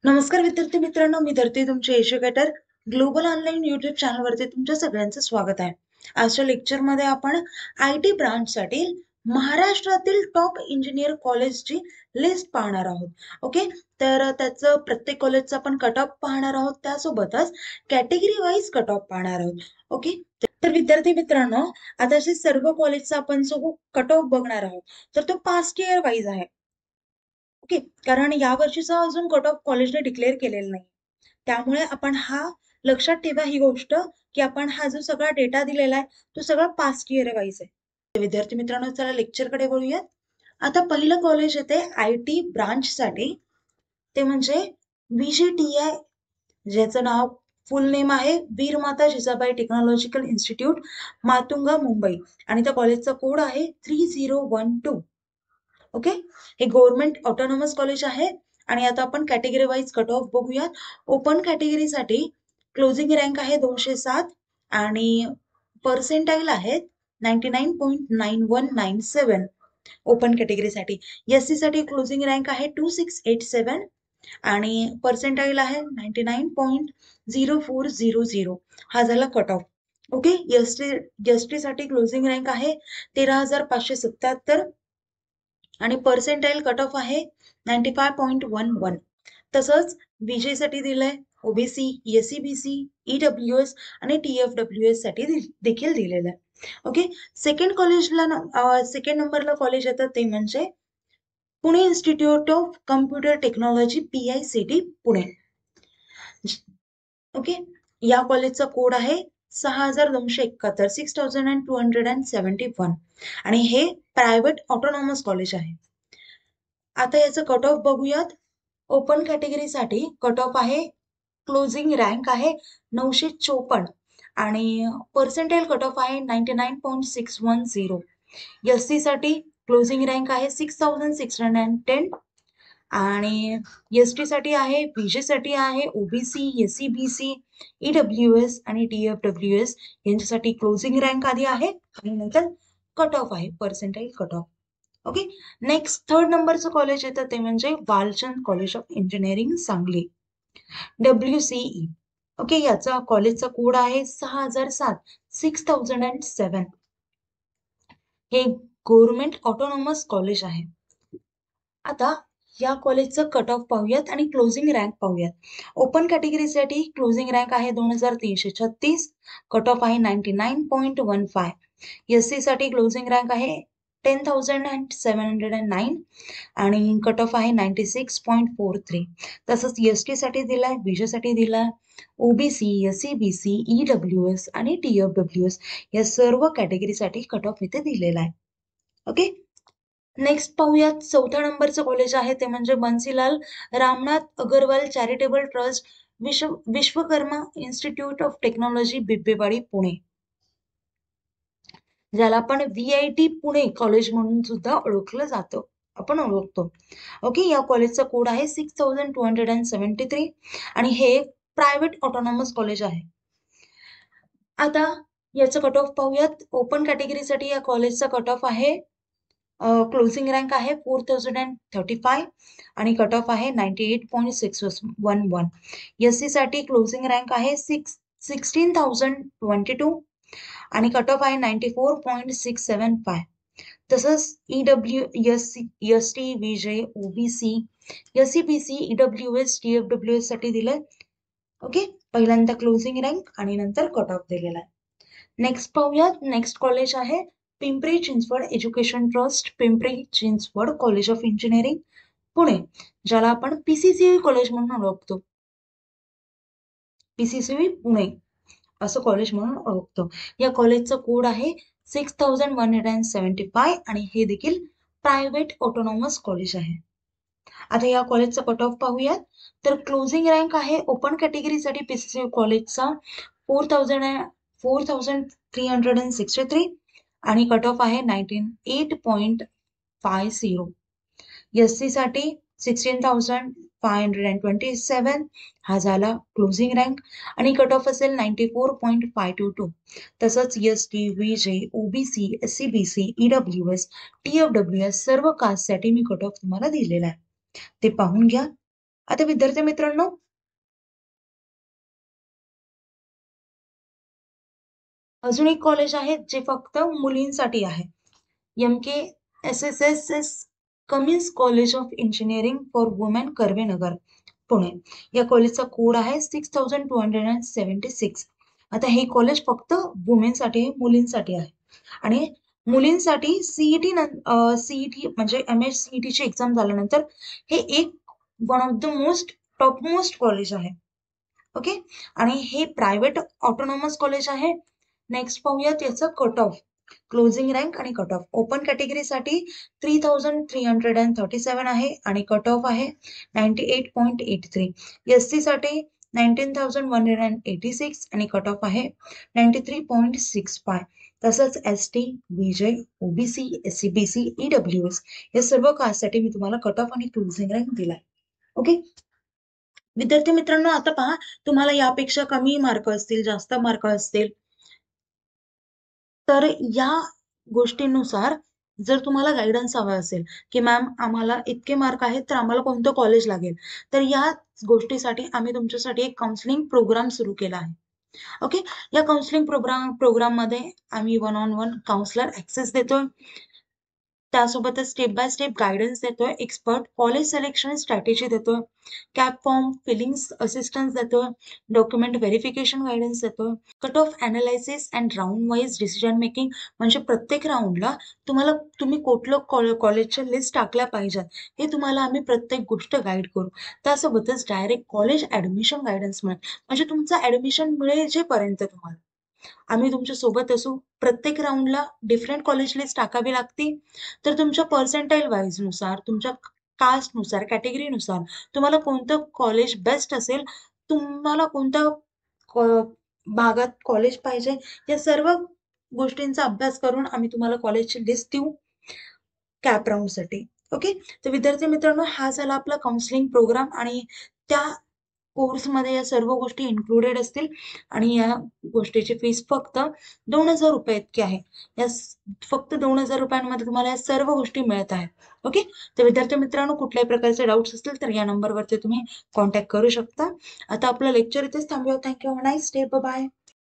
नमस्कार विद्यार्थी मित्रांनो, मी धरते तुमचे एज्युकेटर ग्लोबल ऑनलाईन युट्यूब चॅनलवरती तुमच्या सगळ्यांचं स्वागत आहे. आजच्या लेक्चरमध्ये आपण IT ब्रांचसाठी महाराष्ट्रातील टॉप इंजिनियर कॉलेजची लिस्ट पाहणार आहोत. ओके, तर त्याचं प्रत्येक कॉलेजचा आपण कट ऑफ पाहणार आहोत, त्यासोबतच कॅटेगरी वाईज कट ऑफ पाहणार आहोत. ओके, तर विद्यार्थी मित्रांनो, आता जे सर्व कॉलेजचा आपण जो कट ऑफ बघणार आहोत, तर तो पास्ट इयर वाईज आहे. ओके, कारण या वर्षीचा अजून कट ऑफ कॉलेजने डिक्लेअर केलेला नाही. त्यामुळे आपण हा लक्षात ठेवा ही गोष्ट, की आपण हा जो सगळा डेटा दिलेला आहे तो सगळा पास्ट इयर वाईज आहे. तर विद्यार्थी मित्रांनो, चला लेक्चरकडे वळूयात. आता पहिलं कॉलेज येते IT ब्रांचसाठी, ते म्हणजे VGTI, ज्याचं नाव फुल नेम आहे वीर माता जिजाबाई टेक्नॉलॉजिकल इन्स्टिट्यूट, मातुंगा, मुंबई. आणि त्या कॉलेजचा कोड आहे 3012. ओके, हे गव्हर्नमेंट ऑटोनॉमस कॉलेज आहे. आणि आता आपण कॅटेगरी वाईज कट ऑफ बघूयात. ओपन कॅटेगरीसाठी क्लोजिंग रँक आहे 207 आणि पर्सेंटाईल आहेत 99.9197 ओपन कॅटेगरीसाठी. SC साठी क्लोजिंग रँक आहे 2687 आणि पर्सेंटाईल आहे 99.0400. हा झाला कट ऑफ. ओके, एसटी साठी क्लोजिंग रँक आहे 13,577 आणि पर्सेंटाईल कट ऑफ आहे 95.11. तसंच विजयसाठी दिलंय ओबीसी, एससीबीसी, ईडब्ल्यूएस आणि TFWS साठी देखील दिलेलं आहे. ओके, सेकंड नंबरला कॉलेज येतं ते म्हणजे Pune institute of computer technology, PICT Pune. Okay, या कॉलेजचा कोड आहे 6271, 6271 आणि हे प्रायव्हेट ऑटोनॉमस कॉलेज आहे. आता याचं कट ऑफ बघूयात. ओपन कॅटेगरीसाठी कट ऑफ आहे, क्लोजिंग रँक आहे 954 आणि पर्सेंटाईल कट ऑफ आहे 99.610. SC साठी क्लोजिंग रँक आहे 6610 आणि ST साठी आहे, BC साठी आहे, OBC, SCBC, EWS आणि TFWS यांच्यासाठी क्लोजिंग रँक आधी आहे आणि नंतर कट ऑफ आहे, percentile cut off. Okay, next third नंबरचं कॉलेज येतं ते म्हणजे Walchand college of engineering, Sangli, WCE. Okay, याचा कॉलेजचा कोड आहे 6007, 6007. हे गव्हर्नमेंट ऑटोनॉमस कॉलेज आहे. आता या कॉलेजचं कट ऑफ पाहूयात आणि क्लोजिंग रँक पाहूयात. ओपन कॅटेगरीसाठी क्लोजिंग रँक आहे 2336, कट ऑफ आहे 99.15. SC साठी क्लोजिंग रँक आहे 10,709 आणि कट ऑफ आहे 96.43. तसंच ST साठी दिलाय, BC साठी दिलाय, OBC, SCBC, EWS आणि TFWS या सर्व कॅटेगरीसाठी कट ऑफ इथे दिलेला आहे. ओके, नेक्स्ट पाहूयात. चौथ्या नंबरचं कॉलेज आहे ते म्हणजे Bansilal Ramnath Agarwal charitable trust, Vishwakarma institute of technology, Bibwewadi, Pune, ज्याला आपण VIT पुणे कॉलेज म्हणून सुद्धा ओळखलं जातं, आपण ओळखतो. ओके, या कॉलेजचा कोड आहे 6273 आणि हे प्रायव्हेट ऑटोनॉमस कॉलेज आहे. आता याचं कट ऑफ पाहूयात. ओपन कॅटेगरीसाठी या कॉलेजचा कट ऑफ आहे, क्लोजिंग रँक आहे 4035 आणि कट ऑफ आहे 98.611. SC साठी क्लोजिंग रँक आहे 16,022 आणि कट ऑफ आहे 94.675. तसंच ST, VJ, OBC, SCBC, EWS, TFWS साठी दिलंय. ओके, पहिल्यांदा क्लोजिंग रँक आणि नंतर कट ऑफ दिलेला आहे. नेक्स्ट पाहूयात. नेक्स्ट कॉलेज आहे Pimpri Chinchwad education trust, Pimpri Chinchwad college of engineering, Pune, ज्याला आपण PCCB कॉलेज म्हणून ओळखतो. PCCB पुणे असं कॉलेज म्हणून ओळखतो. या कॉलेजचा कोड आहे 6175 आणि हे देखील प्रायव्हेट ऑटोनॉमस कॉलेज आहे. आता या कॉलेजचा कट ऑफ पाहूयात. तर क्लोजिंग रँक आहे ओपन कॅटेगरीसाठी PCCB कॉलेजचा 4,363 आणि कट ऑफ आहे 98.50. SC साठी 16,527 हा झाला क्लोजिंग रँक आणि कट ऑफ असेल 94.522. तसंच ST, VJ, OBC, SCBC, EWS, TFWS सर्व कास्टसाठी मी कट ऑफ तुम्हाला दिलेला आहे, ते पाहून घ्या. आता विद्यार्थी मित्रांनो, अजून एक कॉलेज आहे जे फक्त मुलींसाठी आहे. MKSSS Cummins college of engineering for women, Karvenagar, Pune. या कॉलेजचा कोड आहे 6276. आता हे कॉलेज फक्त वुमेनसाठी आहे, मुलींसाठी आहे. आणि मुलींसाठी सीईटी म्हणजे MSCET ची एक्झाम झाल्यानंतर हे एक one of the top most college आहे. ओके. आणि हे प्रायव्हेट ऑटोनॉमस कॉलेज आहे. नेक्स्ट पाहूयात याचं कट ऑफ, क्लोजिंग रँक आणि कट ऑफ. ओपन कॅटेगरीसाठी 3337 आहे आणि कट ऑफ आहे 98.83. SC साठी 19,186 आणि कट ऑफ आहे 93.65. तसंच ST, BJ, OBC, SCBC, EWS या सर्व कास्टसाठी मी तुम्हाला कट ऑफ आणि क्लोजिंग रँक दिलाय. ओके. विद्यार्थी मित्रांनो, आता पहा, तुम्हाला यापेक्षा कमी मार्क असतील, जास्त मार्क असतील, तर या गोष्टींनुसार जर तुम्हाला गाईडन्स हवा असेल की मॅम आम्हाला इतके मार्क आहेत तर आम्हाला कोणतं कॉलेज लागेल, तर या गोष्टीसाठी आम्ही तुमच्यासाठी एक काउन्सिलिंग प्रोग्राम सुरू केला आहे. ओके. या काउन्सिलिंग प्रोग्राम मध्ये आम्ही 1-on-1 काउन्सलर ऍक्सेस देतोय. त्यासोबतच स्टेप बाय स्टेप गायडन्स देतोय, एक्सपर्ट कॉलेज सिलेक्शन स्ट्रॅटेजी देतोय, कॅप फॉर्म फिलिंग असिस्टन्स देतोय, डॉक्युमेंट व्हेरिफिकेशन गायडन्स देतोय, cut off analysis and round wise decision making, म्हणजे प्रत्येक राऊंडला तुम्ही कुठलं कॉलेजच्या लिस्ट टाकल्या पाहिजेत हे तुम्हाला आम्ही प्रत्येक गोष्ट गाईड करू. त्यासोबतच डायरेक्ट कॉलेज ऍडमिशन गायडन्स मिळेल, म्हणजे तुमचं ऍडमिशन मिळेपर्यंत तुम्हाला आम्ही तुमच्या सोबत असू. प्रत्येक राऊंडला डिफरंट कॉलेज लिस्ट टाकावी लागते, तर तुमच्या पर्सेंटाईल वाईज नुसार, तुमच्या कास्टनुसार, कॅटेगरीनुसार तुम्हाला कोणतं कॉलेज बेस्ट असेल, तुम्हाला कोणत्या भागात कॉलेज पाहिजे, या सर्व गोष्टींचा अभ्यास करून आम्ही तुम्हाला कॉलेजची लिस्ट देऊ कॅप राऊंडसाठी. ओके. तर विद्यार्थी मित्रांनो, हा झाला आपला काउन्सिलिंग प्रोग्राम आणि त्या कोर्समध्ये या सर्व गोष्टी इन्क्लुडेड असतील आणि या गोष्टीची फीस फक्त 2,000 रुपये इतकी आहे. फक्त 2,000 रुपयांमध्ये तुम्हाला या सर्व गोष्टी मिळत आहेत. ओके. तर विद्यार्थी मित्रांनो, कुठल्याही प्रकारचे डाऊट्स असतील तर या नंबरवरती तुम्ही कॉन्टॅक्ट करू शकता. आता आपलं लेक्चर इथेच थांबूया. थँक्यू. Nice day. बाय.